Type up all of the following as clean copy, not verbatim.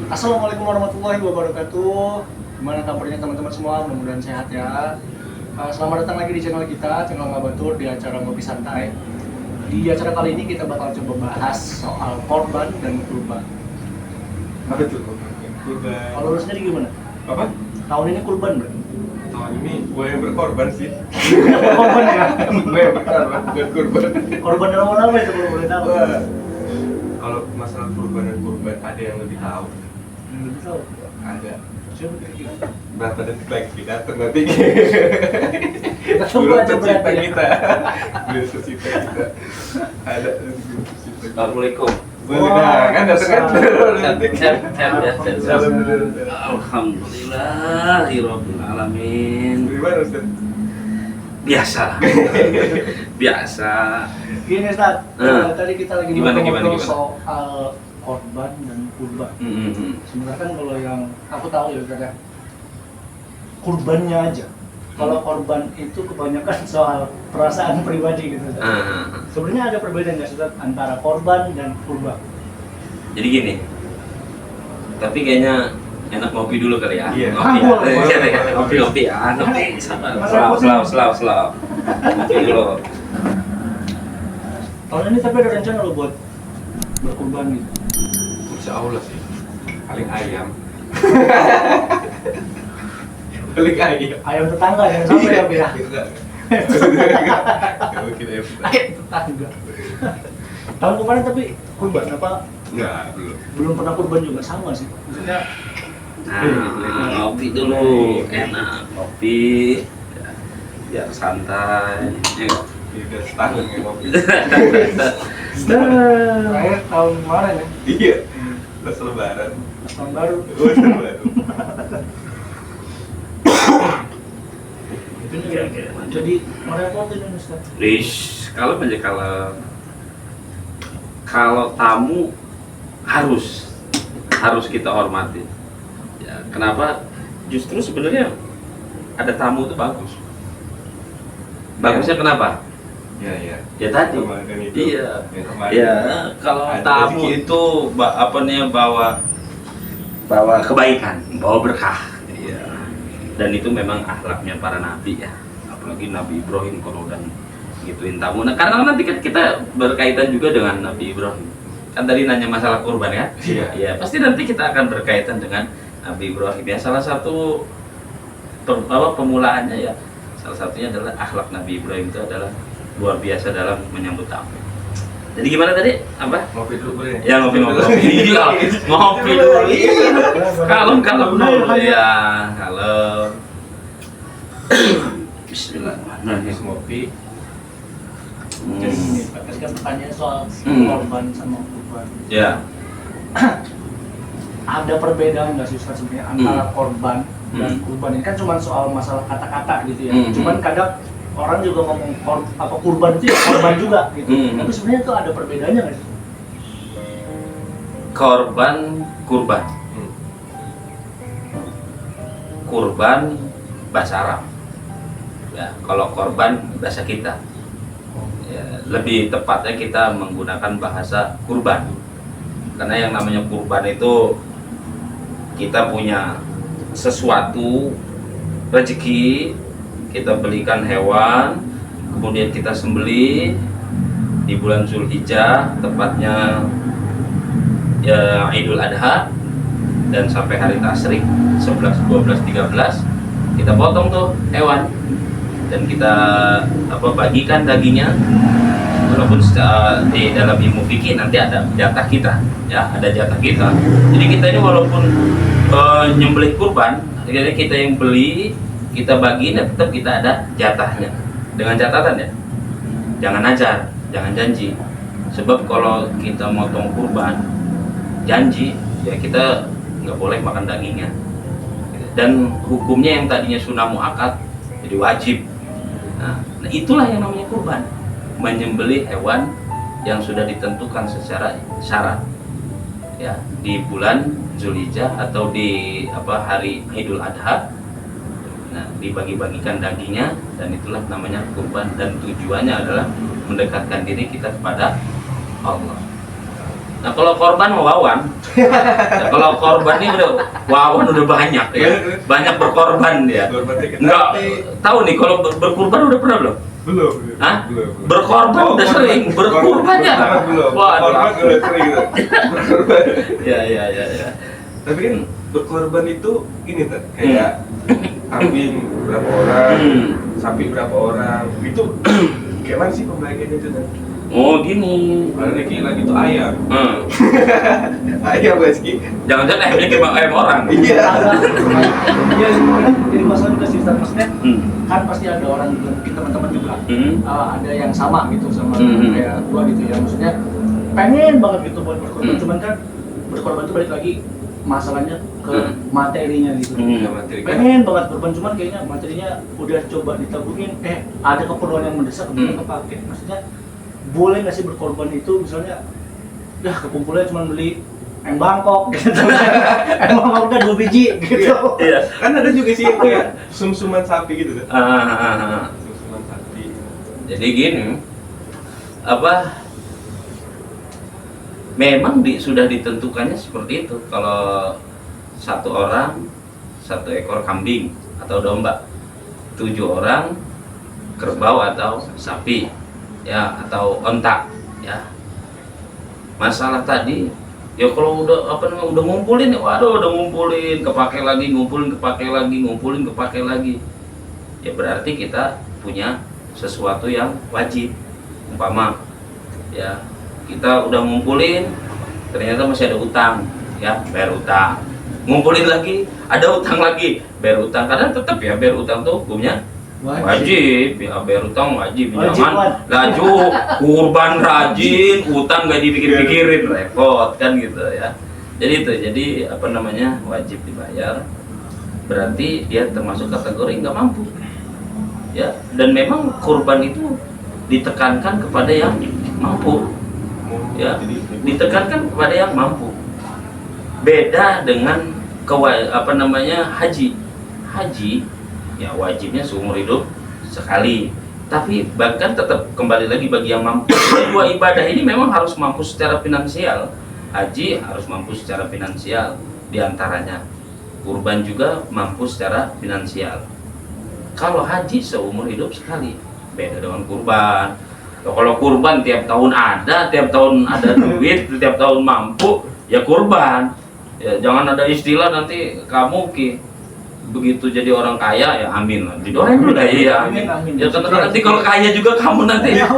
Assalamualaikum warahmatullahi wabarakatuh. Gimana kabarnya teman-teman semua? Mudah-mudahan sehat ya. Selamat datang lagi di channel kita, channel Ngabatur, di acara Ngopi Santai. Di acara kali ini kita bakal coba bahas soal korban dan kurban. Apa tuh kurban? Kalau lu sendiri gimana? Apa? Tahun ini kurban bro? Tahun ini gue yang berkorban sih. Korban ya? Gue yang berkorban, bukan kurban. Korban dalam apa itu kalau boleh tahu? Wah. Kalau masalah kurban dan kurban ada yang lebih tahu. Belum tahu. Ada. Coba kira-kira. Berapa detik lagi kita atur nanti. Kita coba Belum aja tercipta berarti ya. kita. Belum tercipta kita. Ada. Belum tercipta. Assalamualaikum. Boleh dah, kan datang kan. Alhamdulillahirabbil alamin. Gimana Ustaz? Biasa. Biasa. Gini Ustaz, tadi kita lagi Gimana? ngobrol soal korban dan kurban. Sebenarnya kan kalau yang aku tahu ya Ustaz ya, kurbannya aja. Kalau korban itu kebanyakan soal perasaan pribadi gitu Ustaz. Sebenarnya ada perbedaan nggak Ustaz antara korban dan kurban? Jadi gini. Tapi kayaknya enak ngopi dulu kali ya. Iya. Ngopi ya. Ngopi. Sabar. Mas, Slow. Ngopi dulu. Tahun ini tapi ada rencana lo buat berkurban gitu. Insya Allah sih. Paling ayam. Paling ayam. Ayam tetangga yang sampai ya Bia. Kalau kita ayam tetangga. Ayam tetangga. Tahun kemarin tapi kurban apa? Enggak, belum. Belum pernah kurban juga sama sih. Maksudnya Ngopi dulu. Enak. Ngopi. Biar santai. Ya. Udah setahun nggak ngopi. terakhir tahun kemarin ya. Iya. Pas lebaran. Pas tahun baru. Baru. Itu nih kira-kira. Jadi merepotin ini Ustaz. Kalau tamu harus kita hormati. Ya, kenapa? Justru sebenarnya ada tamu itu bagus. Bagusnya kenapa? Iya. Ya tadi. Ramadan itu. Iya. Ramadan. Ya, kalau Ada tamu rezeki. itu bawa kebaikan, bawa berkah. Iya. Dan itu memang akhlaknya para nabi ya. Apalagi Nabi Ibrahim kalau udah gituin tamu. Nah, karena nanti kan kita berkaitan juga dengan Nabi Ibrahim. Kan tadi nanya masalah kurban ya? Iya. Iya, pasti nanti kita akan berkaitan dengan Nabi Ibrahim. Ya, salah satu pemulaannya ya, salah satunya adalah akhlak Nabi Ibrahim itu adalah luar biasa dalam menyambut tamu. Jadi gimana tadi? Apa? Ngopi dulu boleh. Ya ngopi dulu. Ngopi dulu. Kalem dulu ya. Kalem. Bismillahirrahmanirrahim. Habis ngopi. Jadi gini, Pak, kan pertanyaan soal korban sama kurban. Ya. Ada perbedaan nggak sih Ustaz sebenarnya antara korban dan kurban? Ini kan cuma soal masalah kata-kata gitu ya. Cuman kadang orang juga ngomong kurban itu ya korban juga gitu. Tapi sebenarnya itu ada perbedaannya nggak sih? Kurban. Kurban bahasa Arab. Ya, kalau korban bahasa kita. Ya, lebih tepatnya kita menggunakan bahasa kurban. Karena yang namanya kurban itu kita punya sesuatu rezeki, kita belikan hewan, kemudian kita sembelih di bulan Zulhijjah, tepatnya ya Idul Adha, dan sampai hari Tasyrik 11, 12, 13 kita potong tuh hewan dan kita bagikan dagingnya. Walaupun di dalam ilmu fikih nanti ada jatah kita, ya ada jatah kita. Jadi kita ini walaupun nyembelih kurban, jadi kita yang beli, kita bagiin, tetap kita ada jatahnya. Dengan catatan ya, jangan ajar, jangan janji. Sebab kalau kita motong kurban, janji, ya kita nggak boleh makan dagingnya. Dan hukumnya yang tadinya sunnah muakkad jadi wajib. Nah, itulah yang namanya kurban. Menyembelih hewan yang sudah ditentukan secara syarat ya di bulan Zulhijjah atau di hari Idul Adha. Nah, dibagi-bagikan dagingnya dan itulah namanya kurban, dan tujuannya adalah mendekatkan diri kita kepada Allah. Nah kalau korban mau wawan. Nah, kalau korban ini udah wawan udah banyak ya, banyak berkorban dia. Nggak tahu nih kalau berkurban udah pernah belum? Belum. Hah? Belum. Berkorban udah sering, berkurbannya. Belum. Waduh. Korban udah sering gitu. Berkorban. Ya. Tapi kan berkorban itu ini tuh kayak kambing berapa orang, sapi berapa orang, itu gimana sih pembagiannya itu kan? Oh gini. Ada kayak lagi tuh ayam. Ayam Baski. Jangan-jangan ayamnya kayak ayam orang. Iya. Iya, jadi masalah juga sih, Ustaz. Maksudnya kan pasti ada orang juga, mungkin teman-teman juga ada yang sama gitu sama kayak gua gitu ya. Maksudnya pengen banget gitu buat berkorban, cuman kan berkorban itu balik lagi masalahnya ke materinya gitu. Pengen banget berkorban, cuman kayaknya materinya udah coba ditabungin, ada keperluan yang mendesak kemudian kepake. Maksudnya boleh nggak sih berkorban itu misalnya kekumpulnya cuma beli ayam Bangkok gitu. Ayam Bangkok udah 2 biji gitu. Iya. Kan ada juga sih yang kayak sum-suman sapi gitu kan. Sum-suman sapi. Jadi gini, memang sudah ditentukannya seperti itu. Kalau 1 orang 1 ekor kambing atau domba, 7 orang kerbau atau sapi, ya, atau onta, ya. Masalah tadi, ya kalau udah udah ngumpulin, waduh udah ngumpulin, kepake lagi, ngumpulin, kepake lagi, ya berarti kita punya sesuatu yang wajib. Umpama, ya kita udah ngumpulin, ternyata masih ada utang, ya bayar utang. Ngumpulin lagi, ada utang lagi, bayar utang. Karena tetap ya bayar utang tuh hukumnya wajib, ya bayar utang wajib. Jangan laju kurban rajin, utang nggak dipikir-pikirin, repot kan gitu ya. Jadi wajib dibayar. Berarti dia termasuk kategori nggak mampu, ya. Dan memang kurban itu ditekankan kepada yang mampu, ya, ditekankan kepada yang mampu. Beda dengan haji, ya wajibnya seumur hidup sekali. Tapi bahkan tetap kembali lagi bagi yang mampu. Dua ibadah ini memang harus mampu secara finansial. Haji harus mampu secara finansial, diantaranya. Kurban juga mampu secara finansial. Kalau haji seumur hidup sekali, beda dengan kurban. Kalau kurban tiap tahun ada duit, tiap tahun mampu, ya kurban. Ya jangan ada istilah nanti kamu begitu jadi orang kaya, ya amin lah, didoain dulu ya, amin. Ya nanti kalau kaya juga kamu nanti ya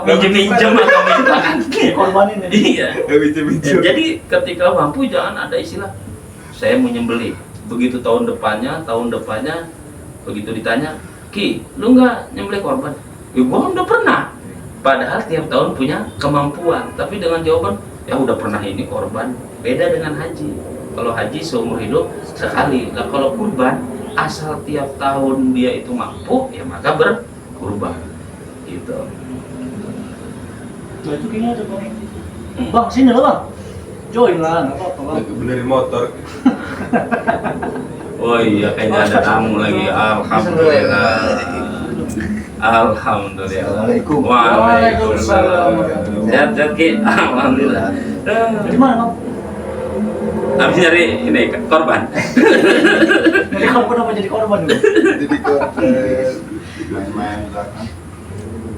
minjem atau minta korbanin ya. Iya. Jadi ketika mampu jangan ada istilah saya mau nyembelih. Begitu tahun depannya begitu ditanya, Ki, lu nggak nyembelih korban? Ya gua udah pernah. Padahal tiap tahun punya kemampuan, tapi dengan jawaban ya udah pernah ini korban. Beda dengan haji. Kalau haji seumur hidup sekali. Nah kalau kurban asal tiap tahun dia itu mampu, ya maka berkurban. Gitu. Nah itu kayaknya ada bang, sini lah bang, join lah, nggak apa-apa bang. Benerin motor. Oh iya, kayaknya ada tamu lagi. Alhamdulillah. Alhamdulillah. Assalamualaikum. Waalaikumsalam. Sehat-sehat Ki. Alhamdulillah. Di mana bang? Habis nyari ini korban. Jadi kamu kenapa jadi korban? Jadi korban main-main belakang.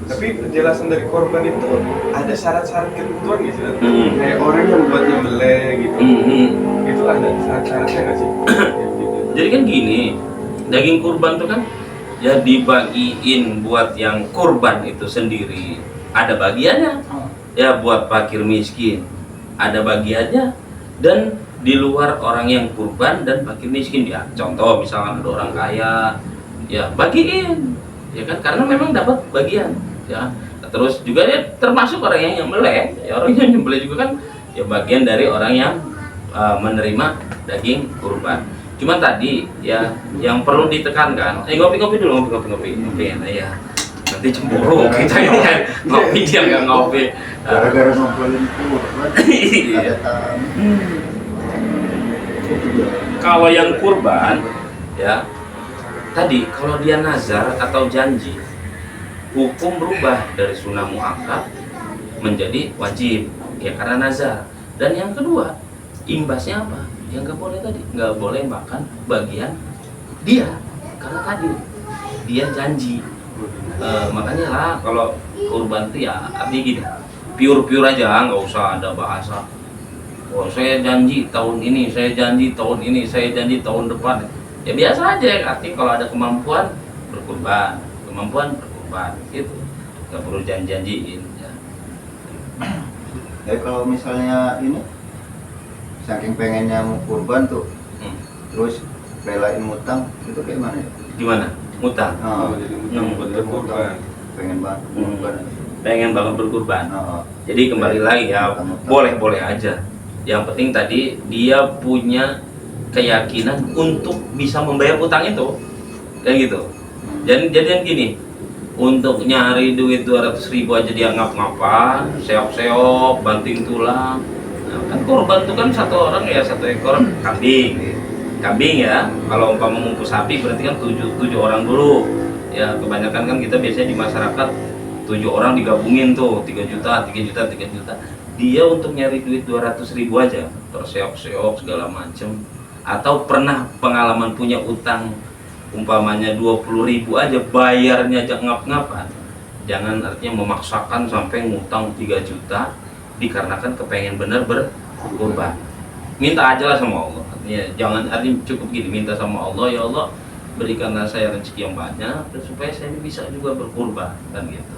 Tapi penjelasan dari korban itu ada syarat-syarat ketentuan nggak sih? Kayak orang yang buat nyembelih gitu. Itu ada syarat-syaratnya nggak sih? Jadi kan gini, daging kurban tuh kan ya dibagiin buat yang kurban itu sendiri. Ada bagiannya. Ya buat fakir miskin. Ada bagiannya, dan di luar orang yang kurban dan fakir miskin, ya contoh misalkan ada orang kaya, ya bagiin, ya kan, karena memang dapat bagian, ya. Terus juga ya termasuk orang yang nyembelih, ya orang yang nyembelih juga kan ya bagian dari orang yang menerima daging kurban. Cuma tadi ya yang perlu ditekankan, ngopi dulu, ngopi ya. Nanti cemburu kita yang ngopi, dia nggak ngopi. Gara-gara ngobrolin kurban. Iya. Kalau yang kurban, ya tadi kalau dia nazar atau janji, hukum berubah dari sunnah muakkad menjadi wajib, ya karena nazar. Dan yang kedua, imbasnya apa? Yang nggak boleh tadi, nggak boleh makan bagian dia, karena tadi dia janji. Makanya lah kalau kurban itu ya artinya gini, pure aja, nggak usah ada bahasa. Oh, saya janji tahun ini, saya janji tahun ini, saya janji tahun depan. Ya biasa aja, artinya kalau ada kemampuan berkurban, gitu. Nggak perlu janjiin. Ya. Kalau misalnya ini saking pengennya mau kurban tuh, terus relain ngutang itu kayak mana ya? Gimana? Ngutang? Jadi utang buat berkurban. Pengen banget kurban. Pengen banget berkurban. Jadi kembali lagi ya, boleh aja. Yang penting tadi dia punya keyakinan untuk bisa membayar utang itu, kayak gitu. Jadi yang gini, untuk nyari duit 200.000 aja dia ngap-ngapan, seok-seok, banting tulang. Nah, kan korban itu kan satu orang ya 1 ekor kambing ya. Kalau umpama ngumpul sapi berarti kan 7 orang dulu. Ya kebanyakan kan kita biasanya di masyarakat 7 orang digabungin tuh 3 juta. Dia untuk nyari duit 200.000 aja, terseok-seok segala macem. Atau pernah pengalaman punya utang umpamanya 20.000 aja, bayarnya aja ngap-ngapan. Jangan artinya memaksakan sampai ngutang 3 juta dikarenakan kepengen bener berkurban. Minta aja lah sama Allah. Artinya cukup gini, minta sama Allah, ya Allah berikanlah saya rezeki yang banyak supaya saya bisa juga berkurban, kan gitu.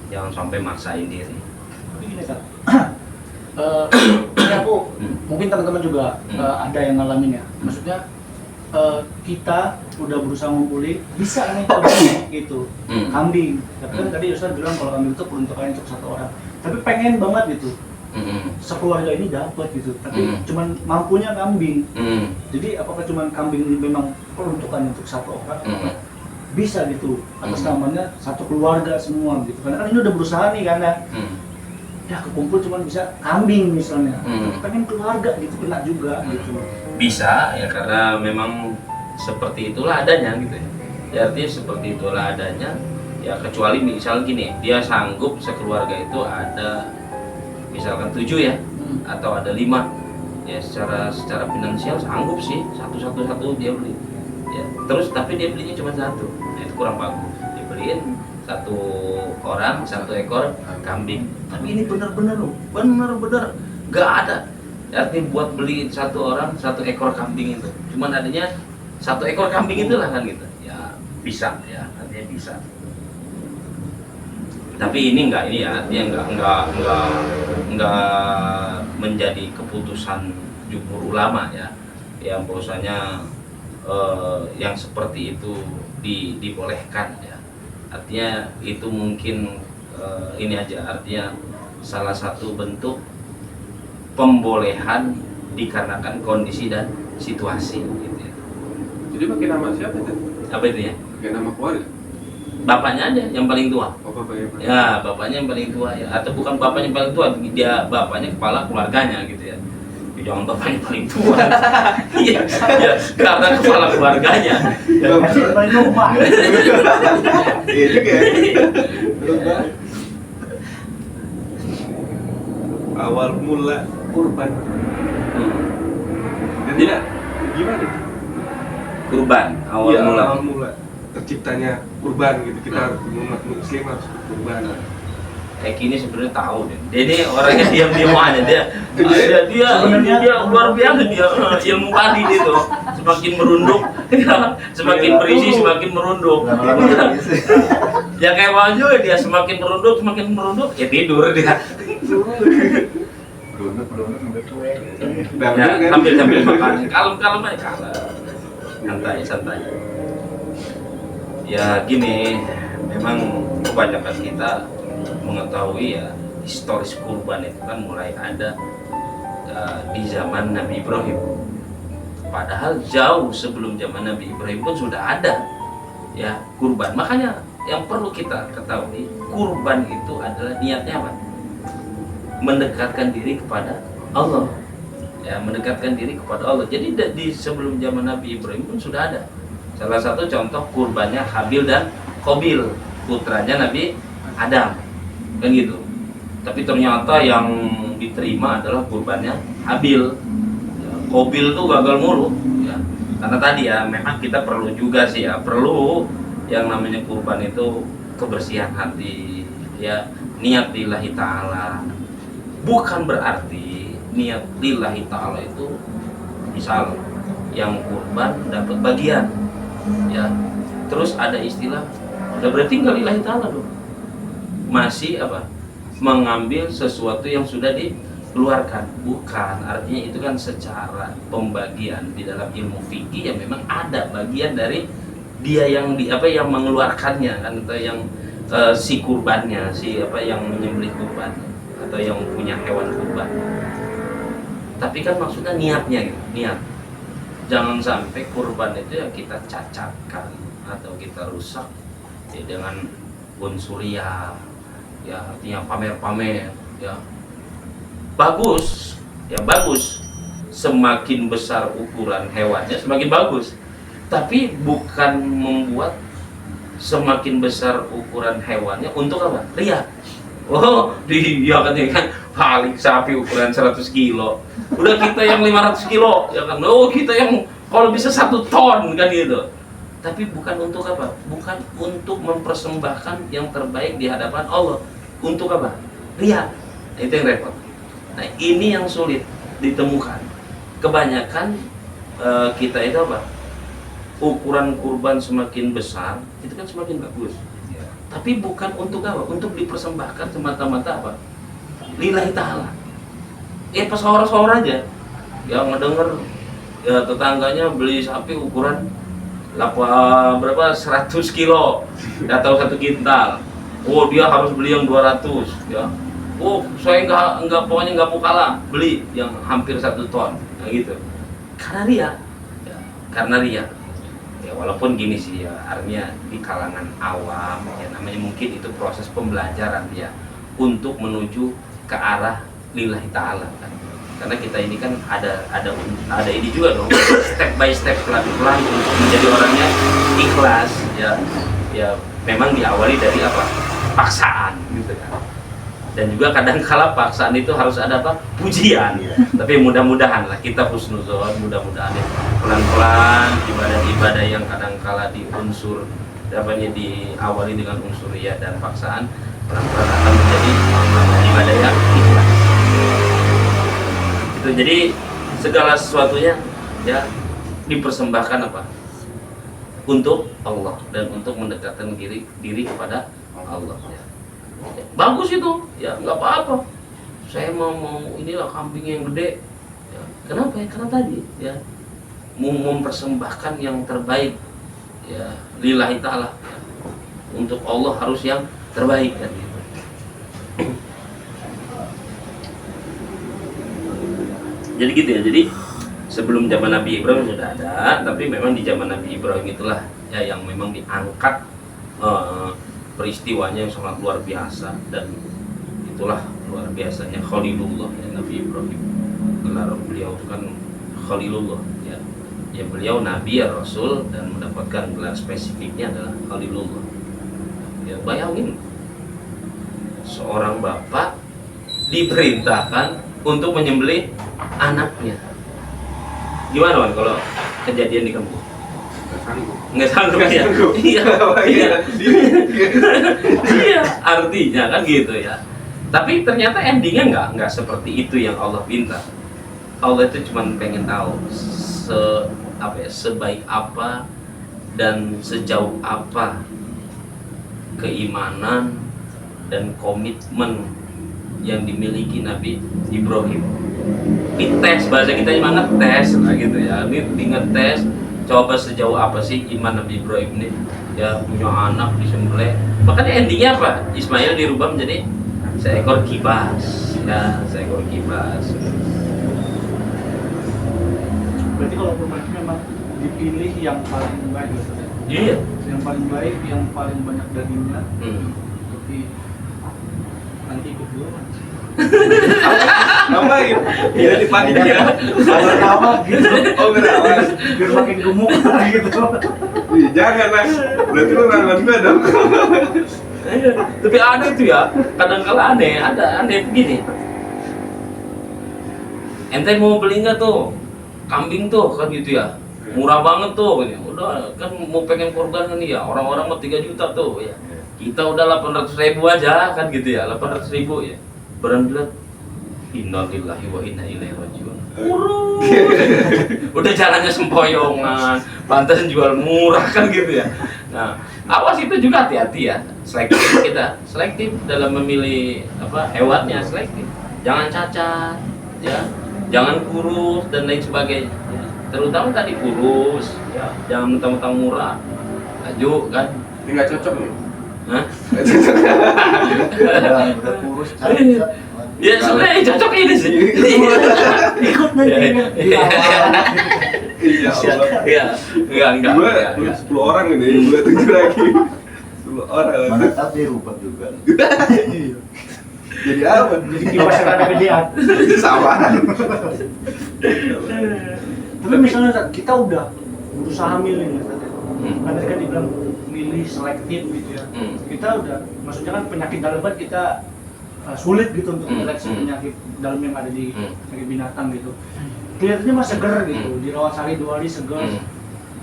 Jangan sampai maksain diri. Tapi gini Kak, ini aku mungkin teman-teman juga ada yang ngalamin ya. Maksudnya kita udah berusaha ngumpulin, bisa nih gitu, kambing. Tapi kan tadi Ustaz bilang kalau kambing itu peruntukannya untuk 1 orang. Tapi pengen banget gitu, sekeluarga ini dapat gitu. Tapi cuman mampunya kambing. Jadi apakah cuman kambing ini memang peruntukan untuk 1 orang? Bisa gitu, atas namanya 1 keluarga semua gitu. Karena kan ini udah berusaha nih karena ya kekumpul cuma bisa kambing misalnya, pengen keluarga gitu kena juga gitu. Bisa ya, karena memang seperti itulah adanya gitu ya. Ya artinya seperti itulah adanya. Ya kecuali misal gini, dia sanggup sekeluarga itu ada misalkan 7 ya, atau ada 5 ya, secara finansial sanggup sih satu dia beli. Ya, terus tapi dia belinya cuma 1, ya, itu kurang bagus. Dibeliin 1 orang 1 ekor kambing. Tapi ini benar-benar nggak ada. Artinya buat beli 1 orang 1 ekor kambing itu, cuman adanya 1 ekor kambing itulah kan gitu. Ya bisa ya, artinya bisa. Tapi ini enggak, ini ya, artinya enggak menjadi keputusan jumhur ulama ya, yang bahwasanya yang seperti itu dibolehkan ya. Artinya itu mungkin ini aja, artinya salah satu bentuk pembolehan dikarenakan kondisi dan situasi gitu ya. Jadi pakai nama siapa itu? Apa itu ya? Pakai nama keluarga? Bapaknya aja yang paling tua. Oh, bapaknya. Ya, bapaknya yang paling tua ya, atau bukan bapaknya yang paling tua, dia bapaknya kepala keluarganya gitu ya. Ya, jangan bapaknya paling tua. Iya, ya, karena kepala keluarganya. Masih paling rumah. Iya juga ya. Awal mula kurban. Jadi gimana? Kurban awal Ya, mula. awal mula terciptanya kurban gitu. Kita umat muslim harus kurban. Eki ini sebenarnya tahu deh. Dia ini orangnya diam-diam aja dia luar biasa dia ilmu padi itu. Semakin merunduk, semakin berisi semakin merunduk. Ya kayak Wahyu dia semakin merunduk ya tidur dia. Belum sampai tua. Ya, sambil makan, kalem aja, santai. Ya gini, memang kebanyakan kita mengetahui ya historis kurban itu kan mulai ada di zaman Nabi Ibrahim. Padahal jauh sebelum zaman Nabi Ibrahim pun sudah ada ya kurban. Makanya yang perlu kita ketahui, kurban itu adalah niatnya apa? Mendekatkan diri kepada Allah. Ya, mendekatkan diri kepada Allah. Jadi di sebelum zaman Nabi Ibrahim pun sudah ada. Salah satu contoh kurbannya Habil dan Qabil, putranya Nabi Adam. Kan gitu. Tapi ternyata yang diterima adalah kurbannya Habil. Ya, Qabil tuh gagal mulu. Ya. Karena tadi ya memang kita perlu juga sih ya, perlu yang namanya kurban itu kebersihan hati, ya niat lillahi ta'ala. Bukan berarti niat lillahi ta'ala itu misal yang kurban dapat bagian, ya terus ada istilah udah berarti nggak lillahi ta'ala dong, masih apa mengambil sesuatu yang sudah dikeluarkan. Bukan, artinya itu kan secara pembagian di dalam ilmu fikih ya memang ada bagian dari dia yang yang mengeluarkannya kan, atau yang si kurbannya, si yang menyembelih kurban atau yang punya hewan kurban. Tapi kan maksudnya niatnya gitu, niat. Jangan sampai kurban itu ya kita cacatkan atau kita rusak ya dengan unsur ria, ya artinya pamer-pamer, ya bagus, ya bagus. Semakin besar ukuran hewannya semakin bagus, tapi bukan membuat semakin besar ukuran hewannya untuk apa? Ria. Oh, dia katanya kan paling sapi ukuran 100 kilo. Udah kita yang 500 kilo, ya kan? Oh, kita yang kalau bisa 1 ton kan gitu. Tapi bukan untuk apa? Bukan untuk mempersembahkan yang terbaik di hadapan Allah. Untuk apa? Ria. Itu yang repot. Nah, ini yang sulit ditemukan. Kebanyakan kita itu apa? Ukuran kurban semakin besar, itu kan semakin bagus. Tapi bukan untuk apa? Untuk dipersembahkan semata-mata apa? Lillahi ta'ala. Pesawar-pesawar aja. Yang ngedenger ya tetangganya beli sapi ukuran berapa 100 kilo atau 1 kintal. Oh, dia harus beli yang 200 ya. Oh, saya enggak pokoknya enggak mau kalah beli yang hampir 1 ton. Nah, gitu. Karena ria. Ya, karena ria. Ya walaupun gini sih ya, artinya di kalangan awam ya namanya mungkin itu proses pembelajaran ya untuk menuju ke arah lillahi ta'ala kan. Karena kita ini kan ada ini juga dong, step by step pelan-pelan untuk menjadi orangnya ikhlas ya. Ya memang diawali dari apa? Paksaan gitu kan. Dan juga kadang-kala paksaan itu harus ada apa? Pujian. Tapi mudah-mudahan lah kita husnuzon, mudah-mudahan ya, pelan-pelan ibadah-ibadah yang kadang-kala diunsur diawali dengan unsur ria dan paksaan, pelan-pelan akan menjadi ibadah yang ikhlas. Itu jadi segala sesuatunya ya dipersembahkan apa? Untuk Allah dan untuk mendekatkan diri kepada Allah ya. Bagus itu, ya nggak apa-apa. Saya mau inilah kambing yang gede. Ya, kenapa ya? Karena tadi ya mau mempersembahkan yang terbaik, ya lillahi ta'ala. Ya. Untuk Allah harus yang terbaik kan. Gitu. Jadi gitu ya. Jadi sebelum zaman Nabi Ibrahim sudah ada, tapi memang di zaman Nabi Ibrahim itulah ya yang memang diangkat. Peristiwanya yang sangat luar biasa, dan itulah luar biasanya Khalilullah ya, Nabi Ibrahim. Gelar beliau itu kan Khalilullah ya. Ya beliau Nabi ya Rasul dan mendapatkan gelar spesifiknya adalah Khalilullah. Ya bayangin seorang bapak diperintahkan untuk menyembelih anaknya. Gimana Wan kalau kejadian di kampung? Nggak sanggup ya. Iya. Iya, artinya kan gitu ya. Tapi ternyata endingnya nggak seperti itu yang Allah minta. Allah itu cuma pengen tahu sebaik apa dan sejauh apa keimanan dan komitmen yang dimiliki Nabi Ibrahim. Dites, bahasa kita gimana, tes lah gitu ya. Ini ngetes coba sejauh apa sih iman Nabi Ibrahim ini ya, punya anak disembelih. Makanya endingnya apa? Ismail dirubah menjadi seekor kibas ya, seekor kibas. Berarti kalau kurban itu memang dipilih yang paling baik gitu ya? Iya. Yang paling baik, yang paling banyak dagingnya. Tapi nanti ikut dulu. Ngapain? Tidak dipanitia. Awal-awal gitu. Oh, berawal. Biar makin gemuk gitu. Ih, jangan lah. Berarti lu nggak gue dong. Tapi ada itu ya, kadang-kala ada aneh begini. ente mau beli nggak tuh kambing tuh kan gitu ya, murah banget tuh ya. Udah kan mau pengen korban kan ya, orang-orang mau 3 juta tuh ya, kita udah 800.000 aja kan gitu ya, 800.000 ya. Barang bilang innalillahi wa inna ilaihi rajiun. Udah jalannya sempoyongan, pantas jual murah kan gitu ya. Nah, awas itu juga hati-hati ya, selektif kita, selektif dalam memilih hewannya, selektif. Jangan cacat, ya, jangan kurus dan lain sebagainya. Ya. Terutama tadi kurus, ya, jangan mentang-mentang murah, laju kan. Ini nggak cocok nih. Hah? Udah kurus cacat. Ya sebenarnya cocok ini sih. Ikut nanti di awal. Iya Allah. Iya, enggak. Gue 10 orang ini, gue 7 lagi. 10 orang. Mana tapi rumput juga. Jadi apa? Jadi kipas yang ada gedean. Sama. Tapi misalnya Tat, kita udah berusaha milih ya Tat, ya. Kan tadi kan dibilang milih selektif gitu ya. Kita udah, maksudnya kan penyakit dalebat kita sulit gitu untuk mendeteksi penyakit dalam yang ada di penyakit binatang gitu. Kelihatannya masih seger gitu, dirawat sehari 2 hari seger.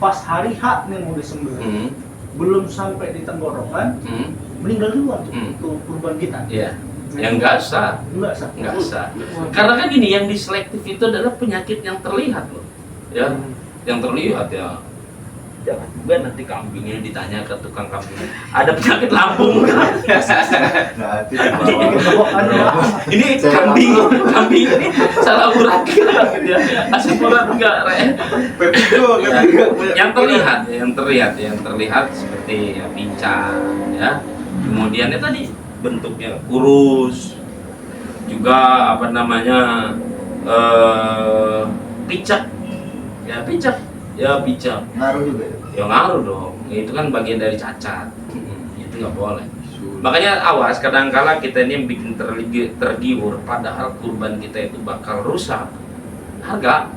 Pas hari H nih mau disembelih, belum sampai di tenggorokan, meninggal duluan tuh kurban kita. Iya. Yang enggak sah. Enggak sah. Karena kan gini, yang diselektif itu adalah penyakit yang terlihat loh. Ya, yang terlihat ya. Jangan juga nanti kambingnya ditanya ke tukang kambing, ada penyakit lambung kan? Nah, Ini kambing ini salah urat gitu ya. Asam urat enggak, yang terlihat seperti ya, pincang ya. Kemudian ya tadi bentuknya kurus, juga picak. ngaruh juga Ya ngaruh dong, itu kan bagian dari cacat. Itu nggak boleh. Makanya awas, kadangkala kita ini bikin tergiur, padahal kurban kita itu bakal rusak. Harga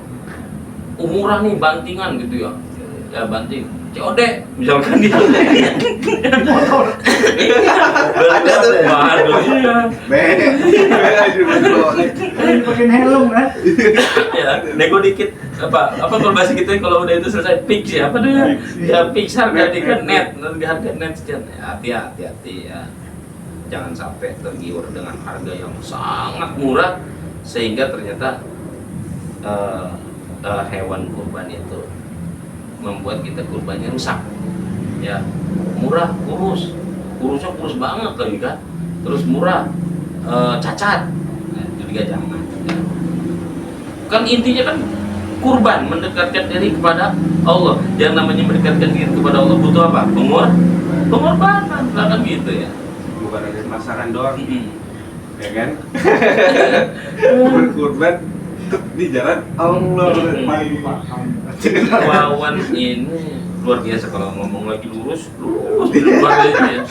umuran nih, bantingan gitu ya. Ya banting, COD misalkan dia. Ada tuh. Waduh, iya. Pakai helm kan? Ya, nego dikit kalau bahasa kita kalau udah itu selesai fix ya, apa tuh ya? Ya fix harga kan net, harga net sekian. Ya, hati-hati ya. Jangan sampai tergiur dengan harga yang sangat murah sehingga ternyata hewan kurban itu membuat kita kurbannya rusak. Ya, murah, kurusnya kurus banget lagi kan. Terus murah, cacat. Nah, itu juga jangan. Ya. Kan intinya kan kurban, mendekatkan diri kepada Allah. Yang namanya mendekatkan diri kepada Allah butuh apa? Pengorbanan, kan gitu ya. Bukan ada masakan doang, ya kan? Berkurban di jalan Allah paling paham. Wawan ini luar biasa kalau ngomong lagi lurus luar biasa ya.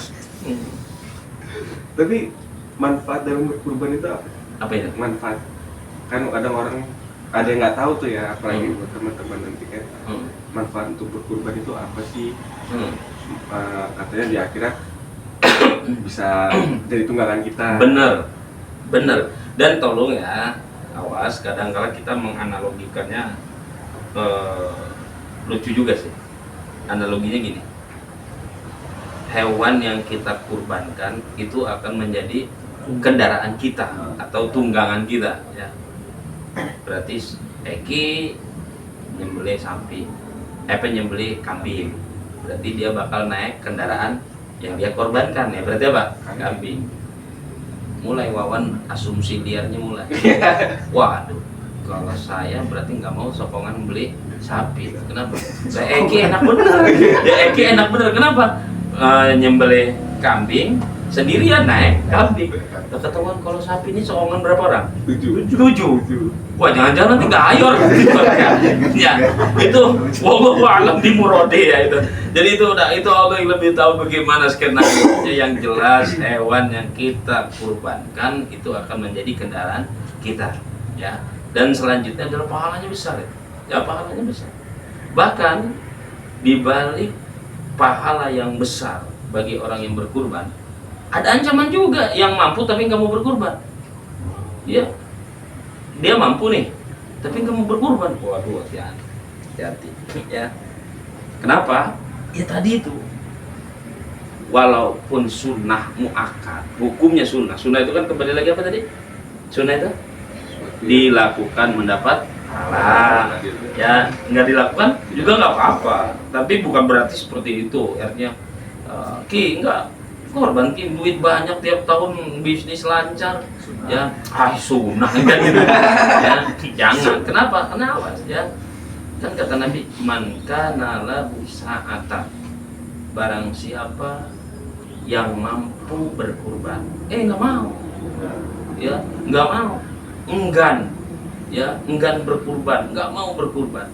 Tapi manfaat dalam berkurban itu apa? Apa itu? Manfaat, kan kadang orang ada yang nggak tahu tuh ya, apalagi buat teman-teman nanti kan. Manfaat untuk berkurban itu apa sih? Katanya di akhirat bisa jadi tunggangan kita. Bener. Dan tolong ya, awas kadang-kala kita menganalogikannya lucu juga sih. Analoginya gini, hewan yang kita kurbankan itu akan menjadi kendaraan kita atau tunggangan kita ya. Berarti Eki nyembelih sapi, nyembelih kambing, berarti dia bakal naik kendaraan yang dia korbankan ya. Berarti apa? Kambing. Mulai Wawan asumsi liarnya mulai. Waduh, kalau saya berarti nggak mau sokongan beli sapi. Kenapa? Saya Eki enak bener. Ya Eki enak bener. Kenapa? Nyembelih kambing sendirian naik kambing. Udah ketahuan kalau sapi ini sokongan berapa orang? 7. Wah, jangan-jangan nanti nggak ayor ya. Itu wallahu a'lam di murode ya itu. Jadi itu Allah yang lebih tahu bagaimana skenario. Yang jelas hewan yang kita kurbankan itu akan menjadi kendaraan kita ya. Dan selanjutnya adalah pahalanya besar ya. Pahalanya besar. Bahkan di balik pahala yang besar bagi orang yang berkurban, ada ancaman juga yang mampu tapi nggak mau berkurban. Dia mampu nih, tapi nggak mau berkurban. Waduh, hati-hati ya. Kenapa? Ya tadi itu, walaupun sunnah muakkad, hukumnya sunnah itu kan kembali lagi apa tadi? Sunnah itu dilakukan mendapat pahala, ya nggak dilakukan juga nggak apa-apa, tapi bukan berarti seperti itu artinya. Ki enggak korban, Ki duit banyak tiap tahun, bisnis lancar, ya sunnah kan gitu ya. Jangan. Kenapa? Karena awas ya, kan kata Nabi, man kana lahu sa'atan, barang siapa yang mampu berkurban, nggak mau, ya nggak mau, enggan, ya enggan berkurban, nggak mau berkurban,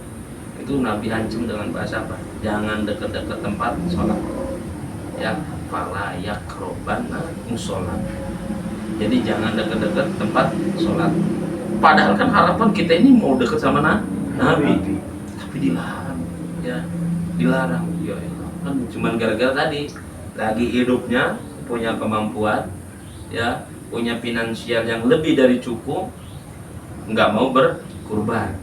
itu Nabi ancam dengan bahasa apa? Jangan dekat-dekat tempat sholat, ya fala yakrobana musola. Jadi jangan dekat-dekat tempat sholat. Padahal kan harapan kita ini mau dekat sama Nabi, tapi dilarang, ya dilarang. Ya kan cuman gara-gara tadi lagi hidupnya punya kemampuan, ya punya finansial yang lebih dari cukup, nggak mau berkurban.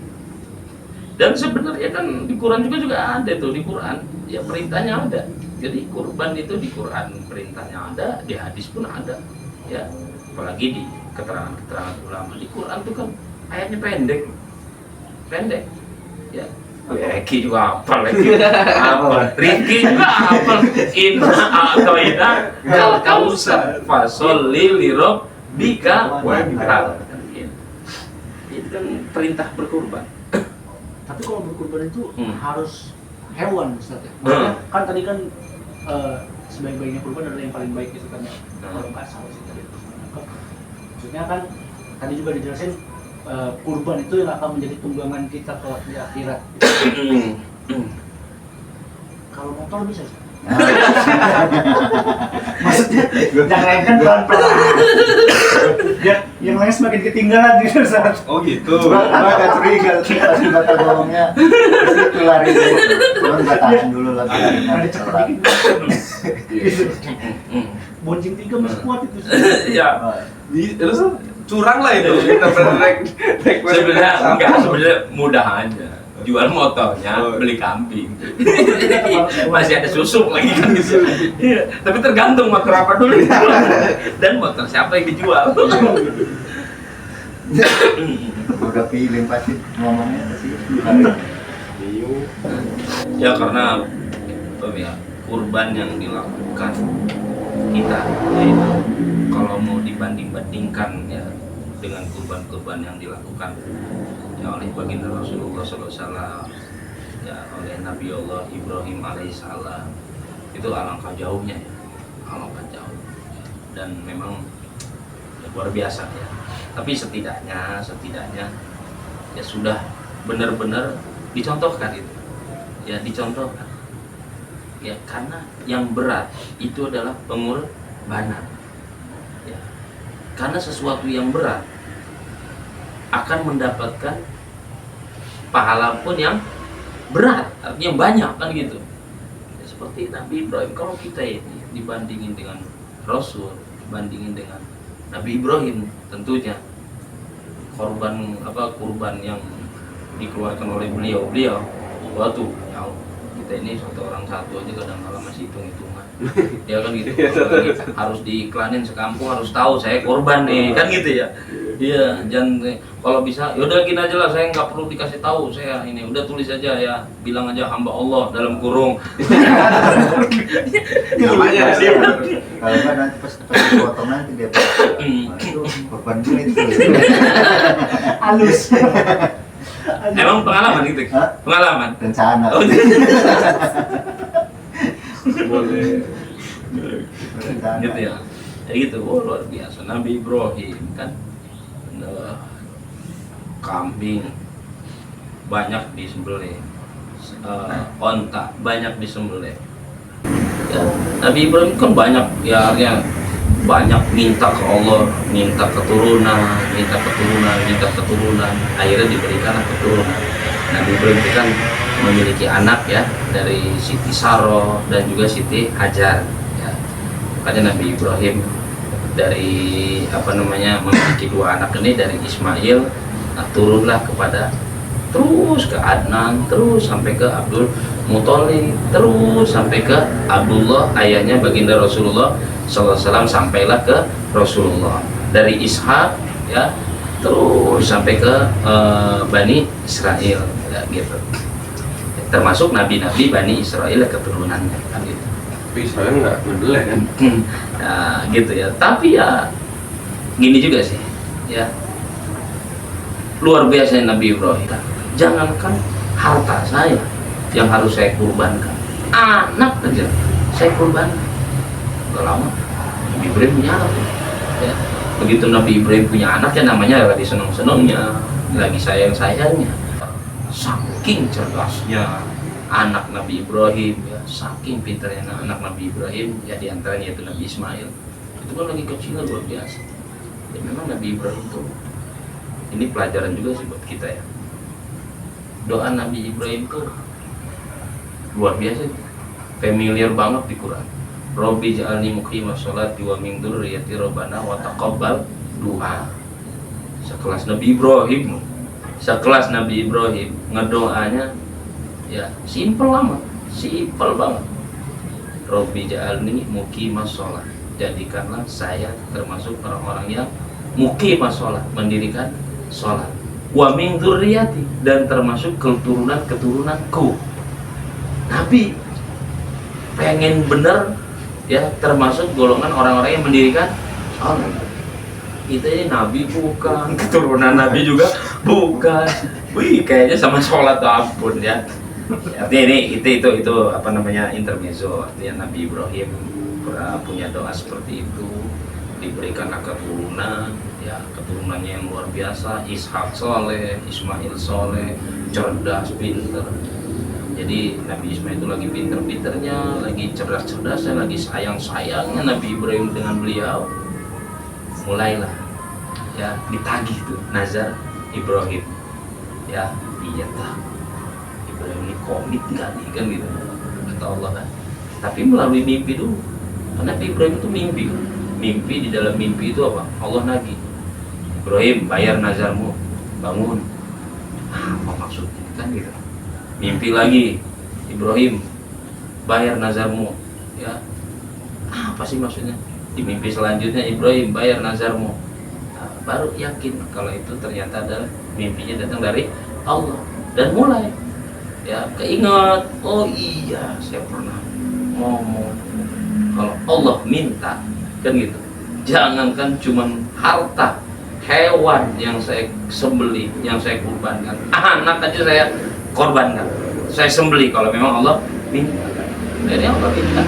Dan sebenarnya kan di Quran juga ada tuh, di Quran ya perintahnya ada. Jadi kurban itu di Quran perintahnya ada, di hadis pun ada, ya apalagi di keterangan ulama. Di Quran itu kan ayatnya pendek, ya. Eki juga hafal lagi, Riki juga hafal. Inna a'toina kal kausar fasholli li rabbika wanhar. Itu kan perintah berkurban. Tapi kalau berkurban itu harus hewan, Ustaz ya. Maksudnya kan tadi kan sebaik-baiknya kurban adalah yang paling baik gitu kan ya. Kalau nggak salah sih tadi. Maksudnya kan tadi juga dijelasin kurban itu yang akan menjadi tunggangan kita kelak di akhirat. Kalau motor bisa sih. Maksudnya jangan kan pelan-pelan. Biar yang lain semakin ketinggalan gitu saat. Oh gitu. Agak curiga pasti bakal ngomongnya. Itu lari dulu. Nggak tahan dulu lagi. Ada cepet dikit. Bonceng 3 masih kuat itu. Ya. Terus curang lah itu. Kita sebenarnya mudah aja. Jual motornya, beli kambing. Masih ada susu lagi kan gitu. Iya, tapi tergantung motor apa dulu dan motor siapa yang dijual. Udah feeling pasti ngomongnya pasti. Ya karena ya, kurban yang dilakukan kita yaitu kalau mau dibanding-bandingkan ya dengan kurban-kurban yang dilakukan ya oleh baginda Rasulullah SAW, ya oleh Nabi Allah Ibrahim alaihissalam, itu alangkah jauhnya ya, alangkah jauh, dan memang ya, luar biasa ya. Tapi setidaknya ya sudah benar-benar dicontohkan itu, ya dicontohkan ya, karena yang berat itu adalah pengorbanan ya, karena sesuatu yang berat akan mendapatkan pahala pun yang berat, artinya banyak kan gitu ya, seperti Nabi Ibrahim. Kalau kita ini dibandingin dengan Rasul, dibandingin dengan Nabi Ibrahim, tentunya kurban yang dikeluarkan oleh beliau waktu jauh. Kita ini satu orang satu aja kadang-kadang masih hitung-hitungan ya kan gitu. Harus diiklanin sekampung, harus tahu saya korban nih kan gitu ya. Iya, jangan kalau bisa yaudah gini aja lah, saya nggak perlu dikasih tahu saya ini, udah tulis aja ya, bilang aja hamba Allah dalam kurung. Namanya sih. Kalau nggak nanti pas dipotong nanti dia itu korban kulit itu. Halus. Emang pengalaman gitu? Hah? Pengalaman? Rencana. Oh, Boleh. Rencana. gitu ya. Ya gitu, luar biasa. Nabi Ibrahim kan kambing banyak disembelih, onta banyak disembelih. Ya, Nabi Ibrahim kan banyak ya, artinya banyak minta ke Allah, minta keturunan, akhirnya diberikan keturunan. Nabi Ibrahim itu kan memiliki anak ya, dari Siti Saroh dan juga Siti Hajar ya. Makanya Nabi Ibrahim dari memiliki 2 anak ini, dari Ismail Nah, turunlah kepada terus ke Adnan, terus sampai ke Abdul Muthalib, terus sampai ke Abdullah ayahnya baginda Rasulullah SAW, sampailah ke Rasulullah. Dari Ishak ya terus sampai ke Bani Israel ya, gitu. Termasuk nabi-nabi Bani Israel keturunannya kan gitu. Tapi Israel nggak ngedeleh kan? Nah, gitu ya. Tapi ya gini juga sih ya, luar biasa Nabi Ibrahim. Jangankan harta saya yang harus saya kurbankan, anak aja saya kurbankan. Gak lama Nabi Ibrahim punya anak ya. Begitu Nabi Ibrahim punya anak ya, namanya lagi seneng-senengnya, lagi sayang-sayangnya. Saking cerdasnya anak Nabi Ibrahim ya, saking pintarnya anak Nabi Ibrahim ya, diantaranya itu Nabi Ismail. Itu kan lagi kecil luar biasa ya. Memang Nabi Ibrahim tuh, ini pelajaran juga sih buat kita ya. Doa Nabi Ibrahim tuh luar biasa, familiar banget di Quran. Robbi ja'alni muqimas sholati wa min dzurriyyati rabbana wa taqabbal du'a. Sekelas Nabi Ibrahim, sekelas Nabi Ibrahim ngedoanya ya simpel amat, simpel banget. Robbi ja'alni muqimas sholat, jadikanlah saya termasuk orang-orang yang muqimas sholat, mendirikan sholat. Wa min dzurriyyati, dan termasuk keturunan-keturunanku. Nabi pengen bener ya, termasuk golongan orang-orang yang mendirikan sholat. Kita ini Nabi bukan, keturunan Nabi juga bukan. Wih, kayaknya sama sholat tuh ampun ya. Artinya ini itu apa namanya, intermezzo. Artinya Nabi Ibrahim punya doa seperti itu, diberikanlah keturunan ya, keturunannya yang luar biasa. Ishak soleh, Ismail soleh, cerdas, pinter. Jadi Nabi Ismail itu lagi pinter-pinternya, lagi cerdas-cerdasnya, lagi sayang-sayangnya Nabi Ibrahim dengan beliau. Mulailah ya ditagih tuh nazar Ibrahim ya. Iya tak, Ibrahim ini komit nggak nih kan gitu kata Allah kan. Tapi melalui mimpi dulu, karena Ibrahim itu mimpi di dalam mimpi itu apa, Allah nagih, Ibrahim bayar nazarmu, bangun. Apa maksudnya kan gitu. Mimpi lagi, Ibrahim bayar nazarmu ya. Apa sih maksudnya? Di mimpi selanjutnya, Ibrahim bayar nazarmu. Nah, baru yakin kalau itu ternyata adalah mimpinya datang dari Allah. Dan mulai ya keinget, oh iya saya pernah ngomong kalau Allah minta kan gitu. Jangankan cuman harta, hewan yang saya sembelih, yang saya kurbankan, anak aja saya korbankan, saya sembelih kalau memang Allah minta. Jadi Allah minta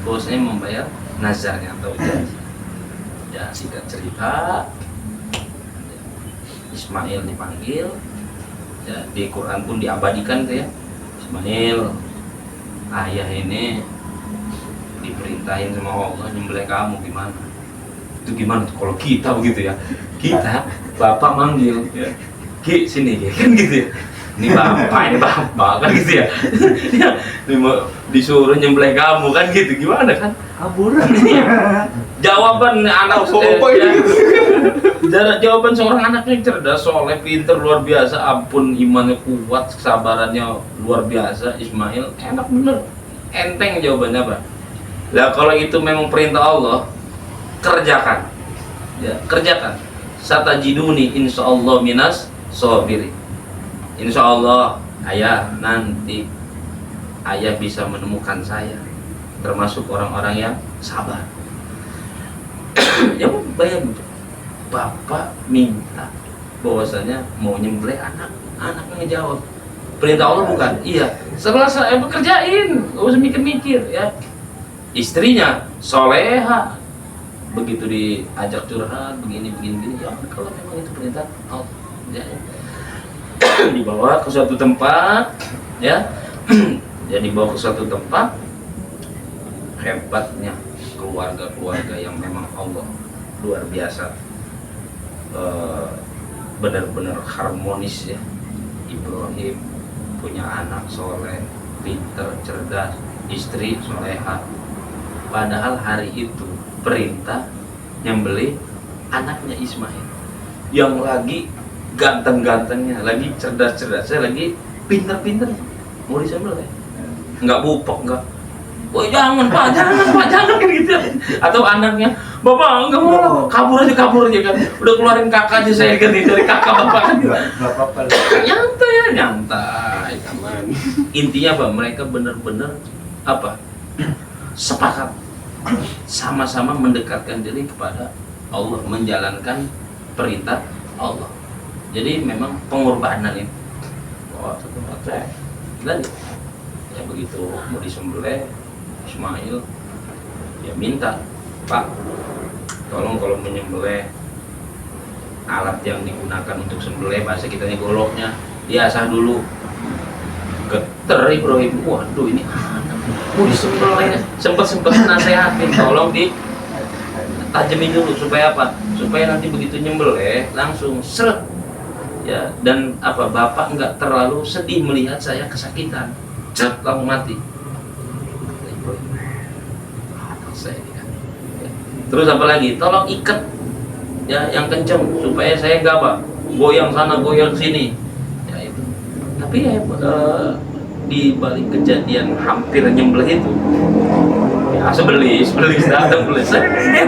bosnya membayar nazarnya atau janji. Ya singkat cerita, Ismail dipanggil ya, di Quran pun diabadikan tuh ya. Ismail, ayah ini diperintahin sama Allah nyembelih kamu, gimana? Itu gimana tuh kalau kita begitu ya? Kita bapak manggil ya, Ki sini Ki, kan gitu ya. Ini bapak kan gitu ya. Disuruh nyembelih kamu kan gitu, gimana kan? Kabur. Jawaban anak jawaban seorang anak yang cerdas, soleh, pinter, luar biasa, ampun imannya kuat, kesabarannya luar biasa. Ismail enak bener, enteng jawabannya apa? Lah kalau itu memang perintah Allah, kerjakan ya, kerjakan. Satajiduni insyaallah minas sabirin. Insyaallah ayah nanti ayah bisa menemukan saya termasuk orang-orang yang sabar. Ya bayangin, bapak minta bahwasanya mau nyembelih anaknya ngejawab perintah Allah bukan? Iya. Setelah saya bekerjain, gak usah mikir-mikir ya. Istrinya soleha, begitu diajak curhat begini ya, kalau memang itu perintah Allah ya. Dibawa ke suatu tempat ya. Ya dibawa ke suatu tempat. Hebatnya keluarga-keluarga yang memang Allah luar biasa, benar-benar harmonis ya. Ibrahim punya anak soleh, pinter, cerdas, istri soleha. Padahal hari itu perintah nyembelih anaknya Ismail yang lagi ganteng-gantengnya, lagi cerdas-cerdasnya, lagi pinter-pinter, mau disembelih nggak bupok, nggak, woi jangan pak, jangan kan gitu. Atau anaknya, bapak nggak mau, kabur aja kan, udah keluarin kakak aja saya ganti dari kakak bapak kan. Nggak apa-apa. Nyantai. Aman. Intinya apa? Mereka benar-benar apa? Sepakat, sama-sama mendekatkan diri kepada Allah, menjalankan perintah Allah. Jadi memang pengorbanan itu. Oh, satu mata. Dan ya begitu mau disembelih Ismail, ya minta, Pak, tolong kalau menyembelih alat yang digunakan untuk sembelih, bahasa kitanya goloknya, diasah dulu. Geter Ibrahim, waduh ini anak mau disembelih, sempet nasehatin, tolong ditajemin dulu supaya apa? Supaya nanti begitu nyembelih langsung seret. Ya, dan apa, bapak nggak terlalu sedih melihat saya kesakitan, langsung mati. Terus apa lagi? Tolong ikat ya yang kenceng supaya saya nggak apa goyang sana goyang sini. Ya itu. Tapi ya di balik kejadian hampir nyembelih itu, ya sebelis datang belis,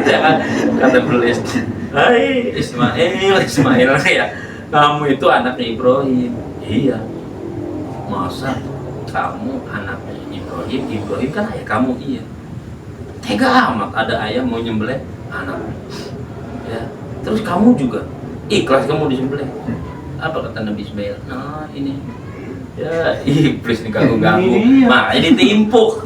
ya kata belis, hai Ismail ya, kamu itu anaknya Ibrahim. Iya, masa kamu anaknya Ibrahim kan ayah kamu. Iya, tega amat ada ayah mau nyembelih anak. Ya, terus kamu juga ikhlas kamu disembelih. Apa kata Nabi Ismail? Nah ini ya iblis nih ganggu. Makanya ditimpuk.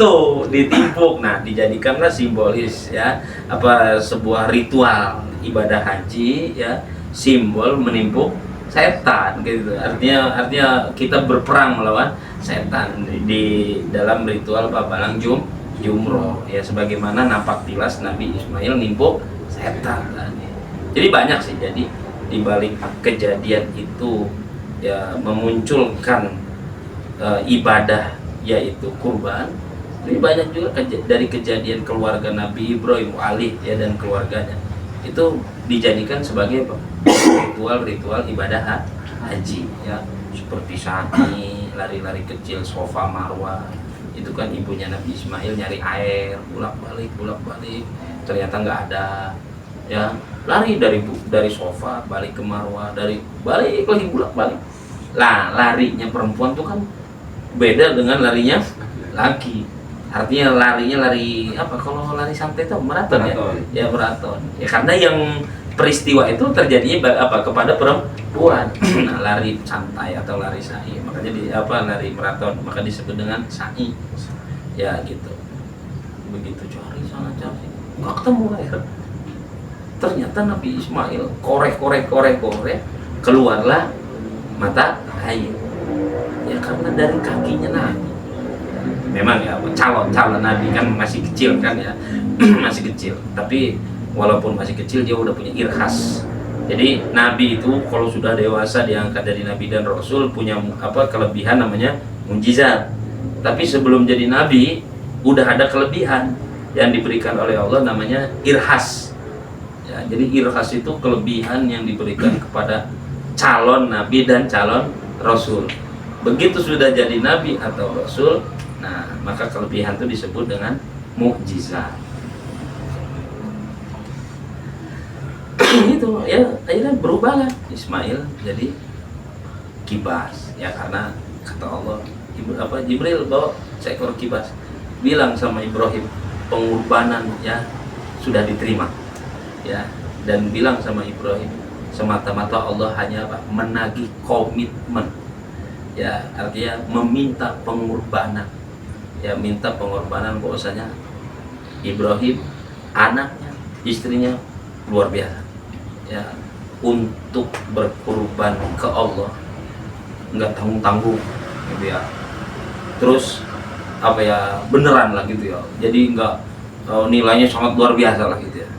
Nah, dijadikanlah simbolis ya, apa sebuah ritual ibadah haji ya, simbol menimpuk setan gitu. Artinya kita berperang melawan setan di dalam ritual babalang jumroh ya, sebagaimana nampak tilas Nabi Ismail nimpuk setan. Jadi banyak sih, jadi di balik kejadian itu ya memunculkan ibadah yaitu kurban. Lebih banyak juga dari kejadian keluarga Nabi Ibrahim Ali ya dan keluarganya itu dijadikan sebagai ritual ibadah haji ya, seperti sa'i, lari-lari kecil, Sofa Marwah. Itu kan ibunya Nabi Ismail nyari air bolak-balik ternyata nggak ada ya, lari dari Sofa balik ke Marwah, balik lagi bolak-balik. Lah larinya perempuan tuh kan beda dengan larinya laki. Artinya lari apa, kalau lari santai itu maraton ya? Ya maraton. Ya karena yang peristiwa itu terjadinya apa kepada perempuan. Nah, lari santai atau lari sa'i, makanya lari maraton, maka disebut dengan sa'i. Ya gitu. Begitu cari sana cari, nggak ketemu air. Ternyata Nabi Ismail korek, keluarlah mata air. Ya karena dari kakinya Nabi. Memang ya calon Nabi kan masih kecil kan ya, masih kecil. Tapi walaupun masih kecil dia udah punya irhas. Jadi Nabi itu kalau sudah dewasa diangkat dari Nabi dan Rasul punya kelebihan namanya mujizat. Tapi sebelum jadi Nabi udah ada kelebihan yang diberikan oleh Allah namanya irhas. Ya, jadi irhas itu kelebihan yang diberikan kepada calon Nabi dan calon Rasul. Begitu sudah jadi Nabi atau Rasul, nah maka kelebihan itu disebut dengan mukjizat. Itu ya, akhirnya berubahlah Ismail jadi kibas ya, karena kata Allah Jibril bawa seekor kibas, bilang sama Ibrahim pengorbanan ya sudah diterima ya, dan bilang sama Ibrahim semata-mata Allah hanya menagih komitmen ya, artinya meminta pengorbanan ya, minta pengorbanan bahwasanya Ibrahim anaknya istrinya luar biasa ya, untuk berkorban ke Allah nggak tanggung-tanggung gitu ya, terus beneran lah gitu ya, jadi nggak nilainya sangat luar biasa lah gitu ya,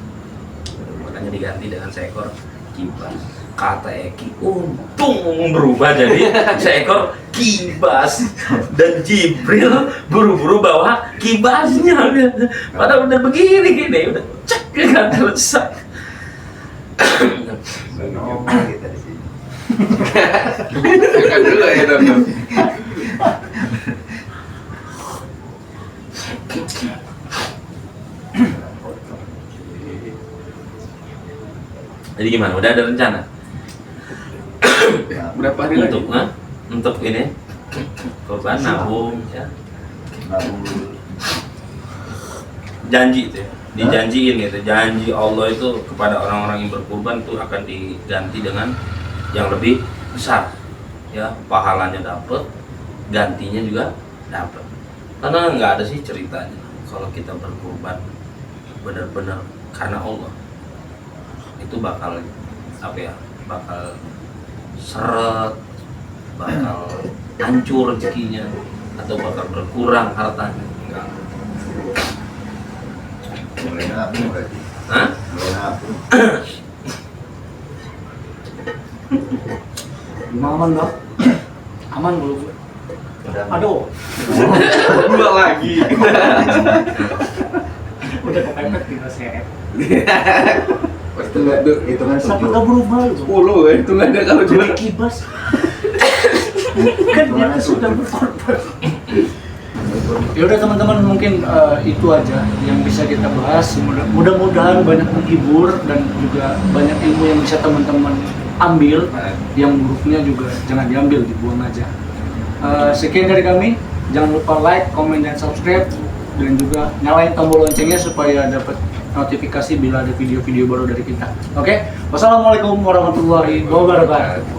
makanya diganti dengan seekor kibas. Kata Eki, untung berubah jadi seekor kibas, dan Jibril buru-buru bawa kibasnya. Padahal udah begini udah cek kan selesai. Kita di sini. Kan dulu ya dong. Jadi gimana? Udah ada rencana Berapa hari lagi? untuk ini korban nabung ya, nabung janji itu ya, dijanjiin gitu, janji Allah itu kepada orang-orang yang berkurban tuh akan diganti dengan yang lebih besar ya, pahalanya dapet, gantinya juga dapet. Karena nggak ada sih ceritanya kalau kita berkurban benar-benar karena Allah itu bakal apa ya, bakal seret, bakal hancur rezekinya atau bakal berkurang hartanya. Enggak. mulai nabung berarti. Hah? Mulai nabung. Gimana aman dong? Aman dulu. Aduh, Dua lagi. udah kepepet tinggal seret. Itu nggak tuh. Itu kan Sampai 7. nggak berubah loh. 10 ya, itu nggak ada kalau Jadi jual. kibas. Kan dia sudah berkorban. Ya udah teman-teman, mungkin itu aja yang bisa kita bahas. Mudah-mudahan banyak menghibur dan juga banyak ilmu yang bisa teman-teman ambil. Yang buruknya juga jangan diambil, dibuang aja. Sekian dari kami. Jangan lupa like, comment, dan subscribe, dan juga nyalain tombol loncengnya supaya dapat notifikasi bila ada video-video baru dari kita. Oke, wassalamualaikum warahmatullahi wabarakatuh.